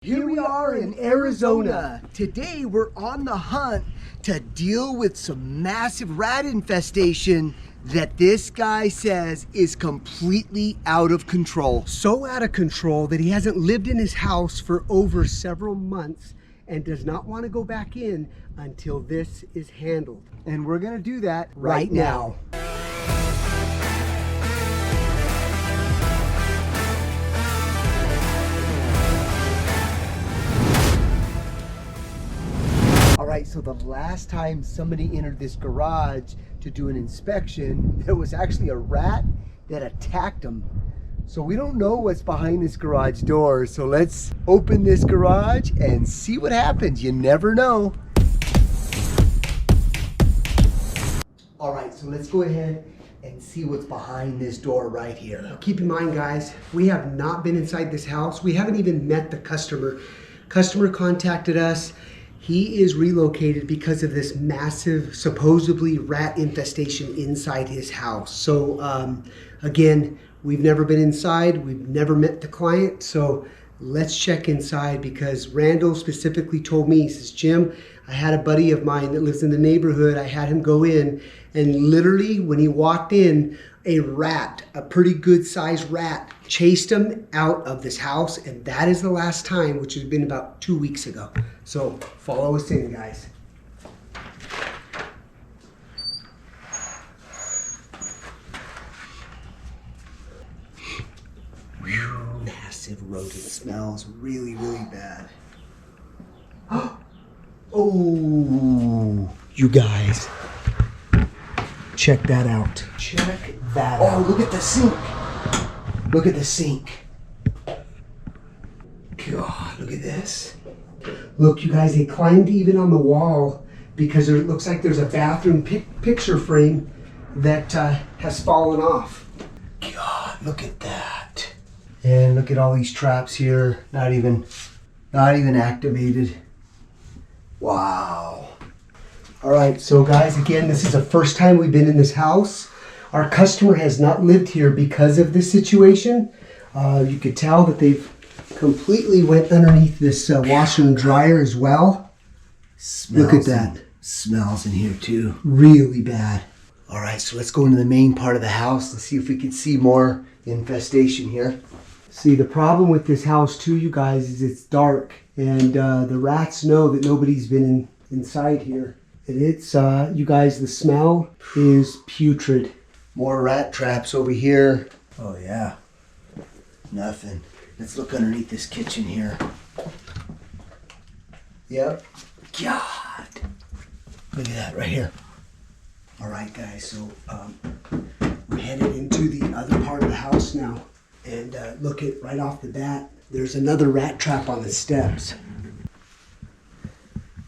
Here we are in Arizona. Today we're on the hunt to deal with some massive rat infestation that this guy says is completely out of control. So out of control that he hasn't lived in his house for over several months and does not want to go back in until this is handled. And we're gonna do that right now. All right, so the last time somebody entered this garage to do an inspection, there was actually a rat that attacked them. So we don't know what's behind this garage door. So let's open this garage and see what happens. You never know. All right, so let's go ahead and see what's behind this door right here. Now, keep in mind, guys, we have not been inside this house. We haven't even met the customer. Customer contacted us. He is relocated because of this massive, supposedly rat infestation inside his house. So again, we've never been inside. We've never met the client. So let's check inside because Randall specifically told me, he says, Jim, I had a buddy of mine that lives in the neighborhood. I had him go in and literally when he walked in, a rat, a pretty good sized rat, chased him out of this house. And that is the last time, which has been about 2 weeks ago. So follow us in, guys. Massive rodent, smells really, really bad. Oh, you guys, check that out. Check that out. Oh, look at the sink. Look at the sink. God, look at this. Look, you guys, they climbed even on the wall because it looks like there's a bathroom picture frame that has fallen off. God, look at that. And look at all these traps here. Not even activated. Wow. All right, so guys, again, this is the first time we've been in this house. Our customer has not lived here because of this situation. You could tell that they've completely went underneath this washer and dryer as well. Look at that. Smells in here too. Really bad. All right, so let's go into the main part of the house and see if we can see more infestation here. See, the problem with this house too, you guys, is it's dark. And the rats know that nobody's been inside here. And it's, you guys, the smell is putrid. More rat traps over here. Oh yeah, nothing. Let's look underneath this kitchen here. Yep. God. Look at that right here. All right, guys, so We're headed into the other part of the house now. And look at right off the bat, there's another rat trap on the steps.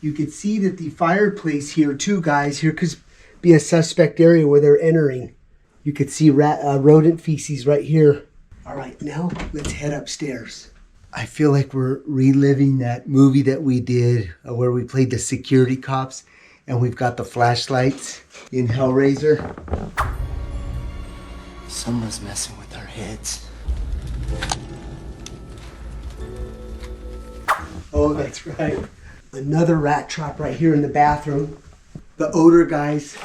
You can see that the fireplace here too, guys, here could be a suspect area where they're entering. You could see rodent feces right here. All right, now let's head upstairs. I feel like we're reliving that movie that we did where we played the security cops and we've got the flashlights in Hellraiser. Someone's messing with our heads. Oh, that's right. Another rat trap right here in the bathroom. The odor, guys,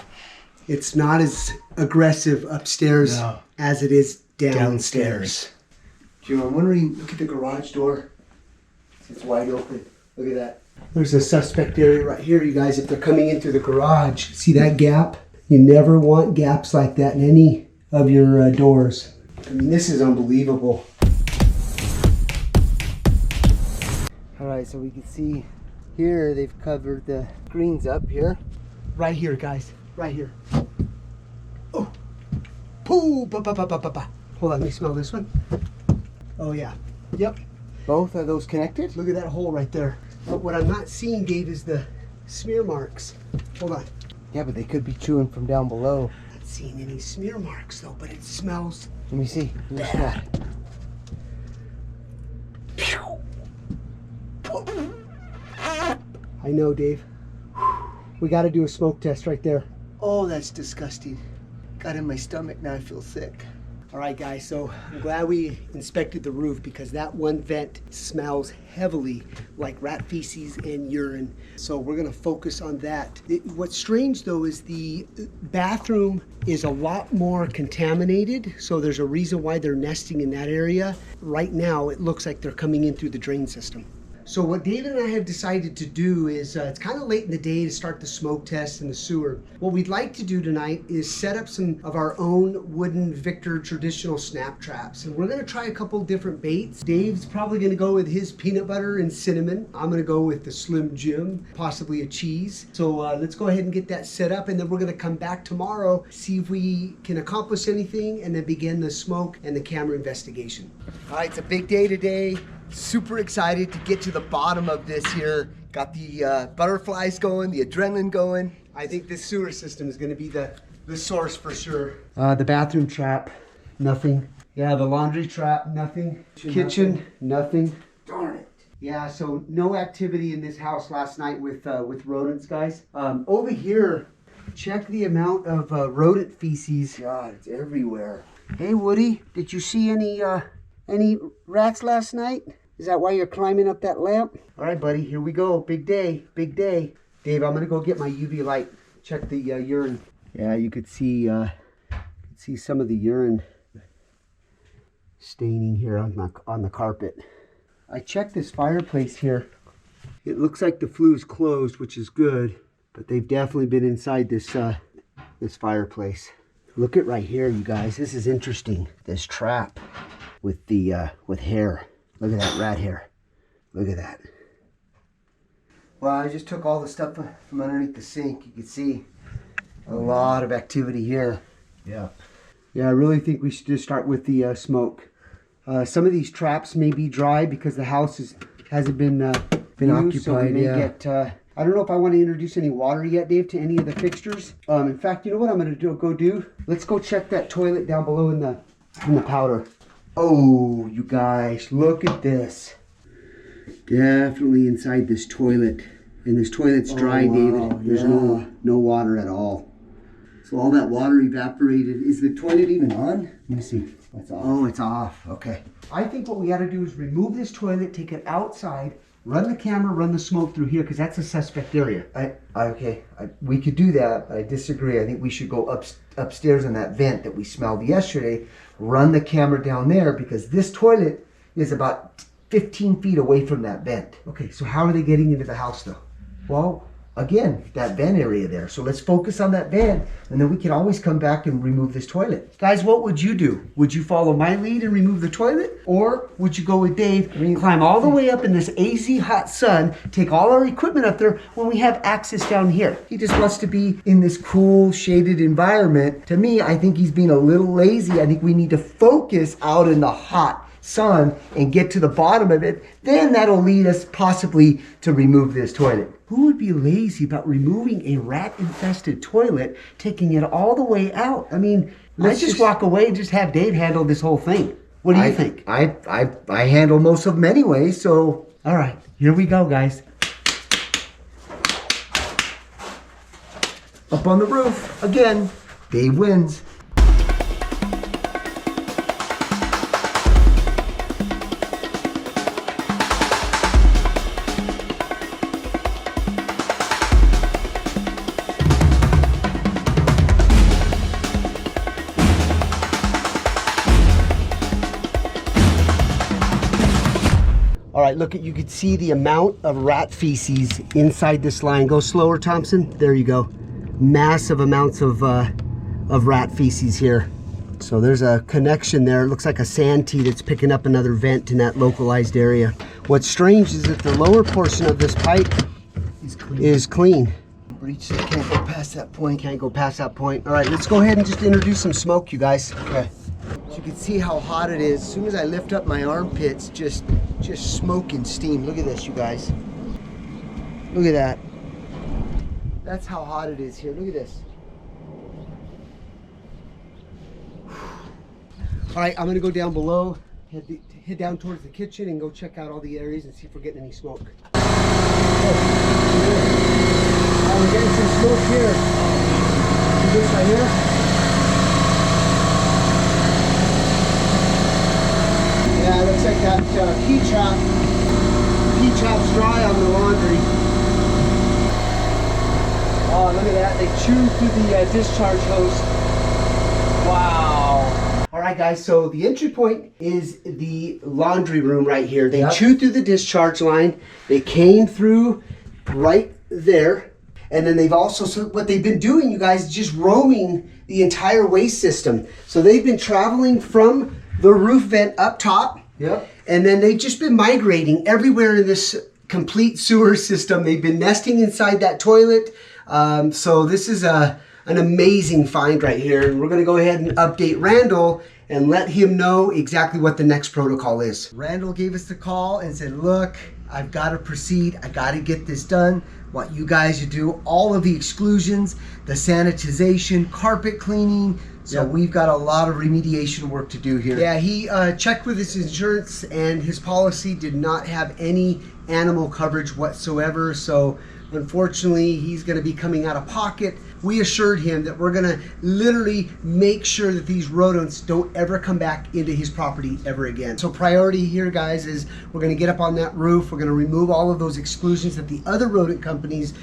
it's not as aggressive upstairs as it is downstairs. Jim, I'm wondering, look at the garage door. It's wide open. Look at that. There's a suspect area right here, you guys, if they're coming in through the garage. See that gap? You never want gaps like that in any of your doors. I mean, this is unbelievable. All right, so we can see here they've covered the screens up here. Right here, guys. Right here. Oh. Pooh. Hold on, let me smell this one. Oh, yeah. Yep. Both are those connected? Look at that hole right there. But what I'm not seeing, Dave, is the smear marks. Hold on. Yeah, but they could be chewing from down below. Not seeing any smear marks, though, but it smells Let me see. bad. I know, Dave. We got to do a smoke test right there. Oh, that's disgusting. Got in my stomach, now I feel sick. All right, guys, so I'm glad we inspected the roof because that one vent smells heavily like rat feces and urine. So we're gonna focus on that. What's strange though is the bathroom is a lot more contaminated. So there's a reason why they're nesting in that area. Right now, it looks like they're coming in through the drain system. So what David and I have decided to do is, it's kind of late in the day to start the smoke test in the sewer. What we'd like to do tonight is set up some of our own wooden Victor traditional snap traps. And we're gonna try a couple different baits. Dave's probably gonna go with his peanut butter and cinnamon. I'm gonna go with the Slim Jim, possibly a cheese. So let's go ahead and get that set up, and then we're gonna come back tomorrow, see if we can accomplish anything, and then begin the smoke and the camera investigation. All right, it's a big day today. Super excited to get to the bottom of this here. Got the butterflies going, the adrenaline going. I think this sewer system is going to be the source for sure. The bathroom trap, nothing. Yeah, the laundry trap, nothing. Kitchen, nothing. Darn it. Yeah, so no activity in this house last night with rodents, guys. Over here, check the amount of rodent feces. God, it's everywhere. Hey, Woody, did you see any rats last night? Is that why you're climbing up that lamp? All right, buddy, here we go. Big day, big day. Dave, I'm gonna go get my UV light. Check the urine. Yeah, you could see some of the urine staining here on the carpet. I checked this fireplace here. It looks like the flue's closed, which is good, but they've definitely been inside this this fireplace. Look at right here, you guys. This is interesting. This trap with the with hair. Look at that rat hair. Look at that. Well, I just took all the stuff from underneath the sink. You can see a lot of activity here. Yeah. Yeah, I really think we should just start with the smoke. Some of these traps may be dry because the house hasn't been used, so we may get, I don't know if I want to introduce any water yet, Dave, to any of the fixtures. In fact, you know what I'm going to do? Let's go check that toilet down below in the powder. Oh, you guys, look at this. Definitely inside this toilet. And this toilet's dry, wow, David. There's no water at all. So all that water evaporated. Is the toilet even on? Let me see. It's off. Oh, it's off. Okay. I think what we got to do is remove this toilet, take it outside, run the camera, run the smoke through here, because that's a suspect area. We could do that. I disagree. I think we should go upstairs on that vent that we smelled yesterday, run the camera down there, because this toilet is about 15 feet away from that vent. Okay, so how are they getting into the house though? Well, again, that vent area there. So let's focus on that vent, and then we can always come back and remove this toilet. Guys, what would you do? Would you follow my lead and remove the toilet? Or would you go with Dave and climb all the way up in this AZ hot sun, take all our equipment up there when we have access down here? He just wants to be in this cool, shaded environment. To me, I think he's being a little lazy. I think we need to focus out in the hot sun and get to the bottom of it. Then that'll lead us possibly to remove this toilet. Who would be lazy about removing a rat-infested toilet, taking it all the way out? I mean, let's just walk away and just have Dave handle this whole thing. What do you think? I handle most of them anyway, so. All right, here we go, guys. Up on the roof, again, Dave wins. All right, look, you can see the amount of rat feces inside this line. Go slower, Thompson. There you go. Massive amounts of rat feces here. So there's a connection there. It looks like a santee that's picking up another vent in that localized area. What's strange is that the lower portion of this pipe is clean. Breach, can't go past that point. Can't go past that point. All right, let's go ahead and just introduce some smoke, you guys. Okay. You can see how hot it is. As soon as I lift up my armpits, just smoke and steam. Look at this, you guys. Look at that. That's how hot it is here. Look at this. All right, I'm gonna go down below, head down towards the kitchen and go check out all the areas and see if we're getting any smoke. Oh, we're getting some smoke here. See this right here? like that P-trap's dry on the laundry. Oh, look at that. They chew through the discharge hose. Wow. All right, guys, so the entry point is the laundry room right here. They chewed through the discharge line. They came through right there. And then they've also, so what they've been doing, you guys, is just roaming the entire waste system. So they've been traveling from the roof vent up top. Yep. And then they've just been migrating everywhere in this complete sewer system. They've been nesting inside that toilet. So this is an amazing find right here. And we're going to go ahead and update Randall and let him know exactly what the next protocol is. Randall gave us the call and said, look, I've got to proceed. I got to get this done. Want you guys to do all of the exclusions, the sanitization, carpet cleaning. So we've got a lot of remediation work to do here. Yeah, he checked with his insurance and his policy did not have any animal coverage whatsoever. So unfortunately, he's going to be coming out of pocket. We assured him that we're going to literally make sure that these rodents don't ever come back into his property ever again. So priority here, guys, is we're going to get up on that roof. We're going to remove all of those exclusions that the other rodent companies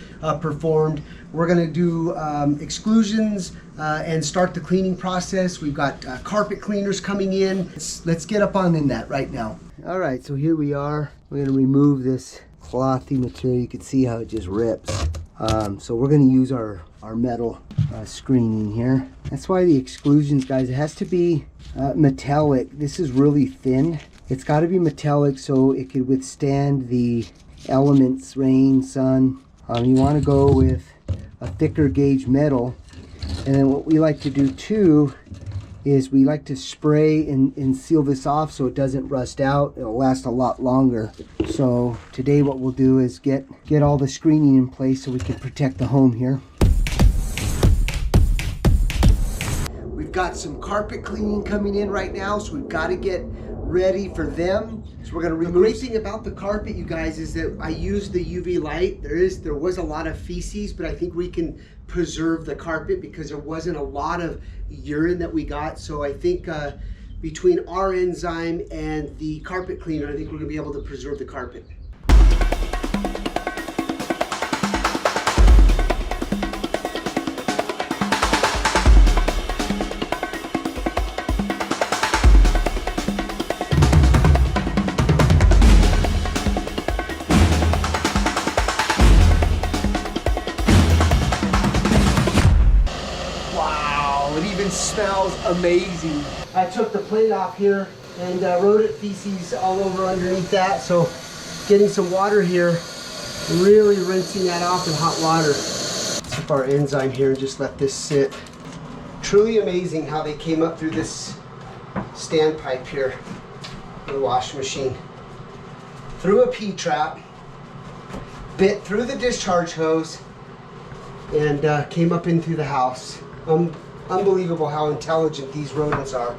performed. We're going to do exclusions and start the cleaning process. We've got carpet cleaners coming in. Let's get up on in that right now. All right, so here we are. We're going to remove this clothy material. You can see how it just rips. So we're going to use our metal screening here. That's why the exclusions, guys, it has to be metallic. This is really thin. It's got to be metallic so it could withstand the elements, rain, sun. You want to go with a thicker gauge metal. And then what we like to do too is we like to spray and seal this off so it doesn't rust out. It'll last a lot longer. So today what we'll do is get all the screening in place so we can protect the home here. We've got some carpet cleaning coming in right now, so we've got to get ready for them. So we're going to remove. The great thing about the carpet, you guys, is that I used the UV light. There was a lot of feces, but I think we can preserve the carpet because there wasn't a lot of urine that we got. So I think between our enzyme and the carpet cleaner, I think we're going to be able to preserve the carpet. Smells amazing. I took the plate off here and rodent feces all over underneath that. So getting some water here, really rinsing that off in hot water. Let's put our enzyme here and just let this sit. Truly amazing how they came up through this standpipe here in the washing machine. Through a P-trap, bit through the discharge hose, and came up in through the house. Unbelievable how intelligent these rodents are.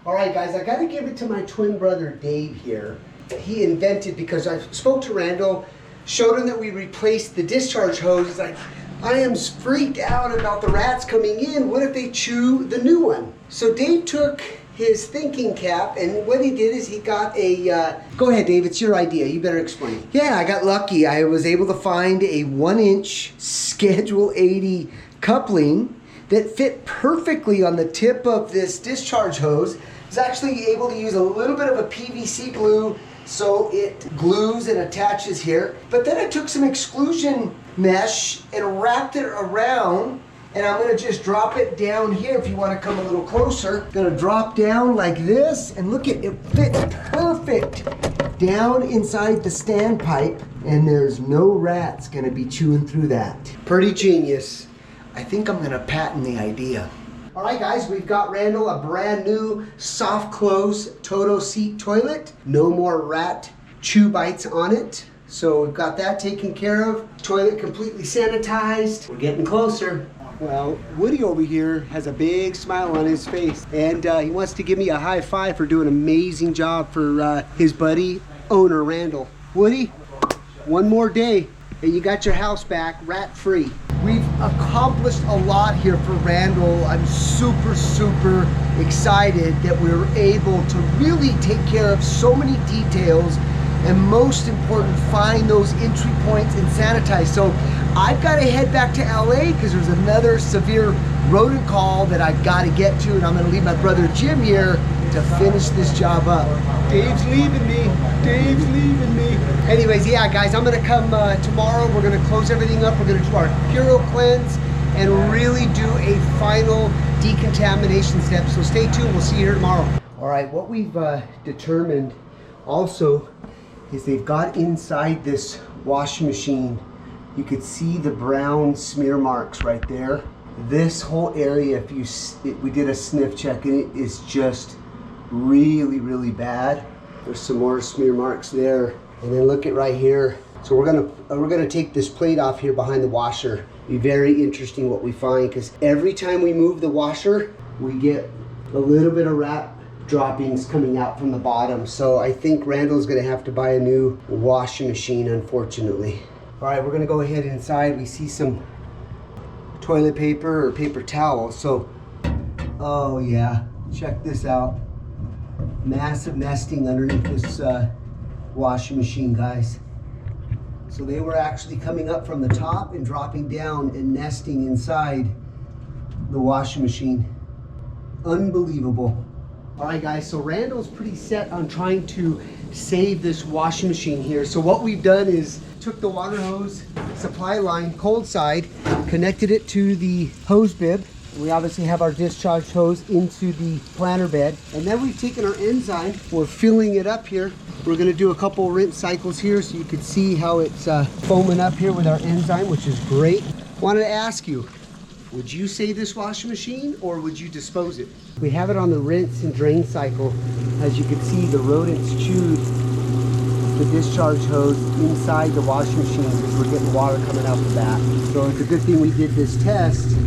All right, guys, I got to give it to my twin brother Dave here. He invented, because I spoke to Randall, showed him that we replaced the discharge hose. He's like, I am freaked out about the rats coming in. What if they chew the new one? So Dave took his thinking cap, and what he did is he got a, go ahead, Dave, it's your idea. You better explain. Yeah, I got lucky. I was able to find a 1-inch Schedule 80 coupling that fit perfectly on the tip of this discharge hose. I was actually able to use a little bit of a PVC glue so it glues and attaches here. But then I took some exclusion mesh and wrapped it around, and I'm gonna just drop it down here if you wanna come a little closer. Gonna drop down like this, and look at it, fits perfect down inside the standpipe, and there's no rats gonna be chewing through that. Pretty genius. I think I'm gonna patent the idea. All right, guys, we've got Randall a brand new soft close Toto seat toilet. No more rat chew bites on it. So we've got that taken care of. Toilet completely sanitized. We're getting closer. Well, Woody over here has a big smile on his face, and he wants to give me a high five for doing an amazing job for his buddy, owner Randall. Woody, one more day, and you got your house back rat-free. We've accomplished a lot here for Randall. I'm super, super excited that we were able to really take care of so many details, and most important, find those entry points and sanitize. So I've got to head back to LA because there's another severe rodent call that I've got to get to, and I'm going to leave my brother Jim here to finish this job up. Dave's leaving me. Dave's leaving me. Anyways, yeah, guys, I'm going to come tomorrow. We're going to close everything up. We're going to do our hero cleanse and really do a final decontamination step. So stay tuned. We'll see you here tomorrow. All right, what we've determined also is they've got inside this washing machine, you could see the brown smear marks right there. This whole area, we did a sniff check, and it is just really, really bad. There's some more smear marks there, and then look at right here. So we're gonna take this plate off here behind the washer. Be very interesting what we find, because every time we move the washer, we get a little bit of rat droppings coming out from the bottom. So I think Randall's gonna have to buy a new washing machine, unfortunately. All right, we're gonna go ahead inside. We see some toilet paper or paper towel. So, oh yeah, check this out. Massive nesting underneath this washing machine, guys. So they were actually coming up from the top and dropping down and nesting inside the washing machine. Unbelievable. All right, guys, so Randall's pretty set on trying to save this washing machine here. So what we've done is took the water hose supply line, cold side, connected it to the hose bib. We obviously have our discharge hose into the planter bed. And then we've taken our enzyme, we're filling it up here. We're gonna do a couple rinse cycles here so you can see how it's foaming up here with our enzyme, which is great. Wanted to ask you, would you save this washing machine or would you dispose it? We have it on the rinse and drain cycle. As you can see, the rodents chewed the discharge hose inside the washing machine because we're getting water coming out the back. So it's a good thing we did this test.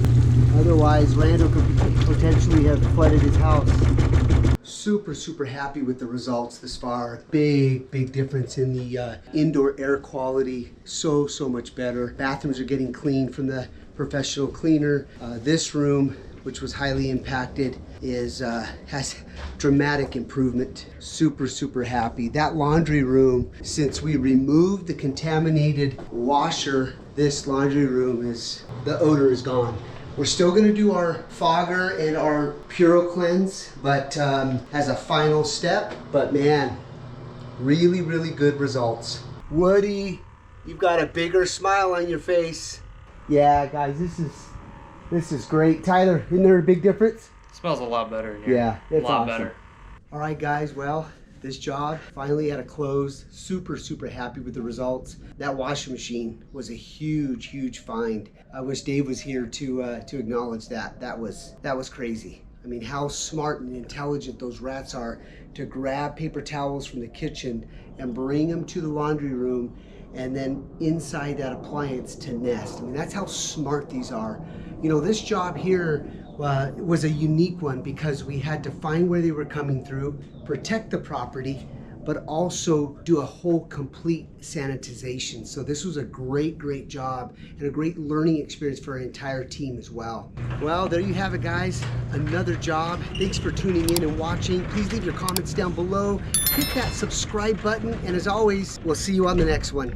Otherwise, Randall could potentially have flooded his house. Super, super happy with the results this far. Big, big difference in the indoor air quality. So much better. Bathrooms are getting cleaned from the professional cleaner. This room, which was highly impacted, has dramatic improvement. Super, super happy. That laundry room, since we removed the contaminated washer, this laundry room the odor is gone. We're still gonna do our fogger and our Puro cleanse, but as a final step. But man, really, really good results. Woody, you've got a bigger smile on your face. Yeah, guys, this is great. Tyler, isn't there a big difference? It smells a lot better in here. Yeah, it's a lot awesome. better. All right, guys, well, this job finally had a close. Super, super happy with the results. That washing machine was a huge, huge find. I wish Dave was here to acknowledge that. That was crazy. I mean, how smart and intelligent those rats are to grab paper towels from the kitchen and bring them to the laundry room, and then inside that appliance to nest. I mean, that's how smart these are. You know, this job here was a unique one because we had to find where they were coming through, protect the property, but also do a whole complete sanitization. So this was a great, great job and a great learning experience for our entire team as well. Well, there you have it, guys. Another job. Thanks for tuning in and watching. Please leave your comments down below. Hit that subscribe button. And as always, we'll see you on the next one.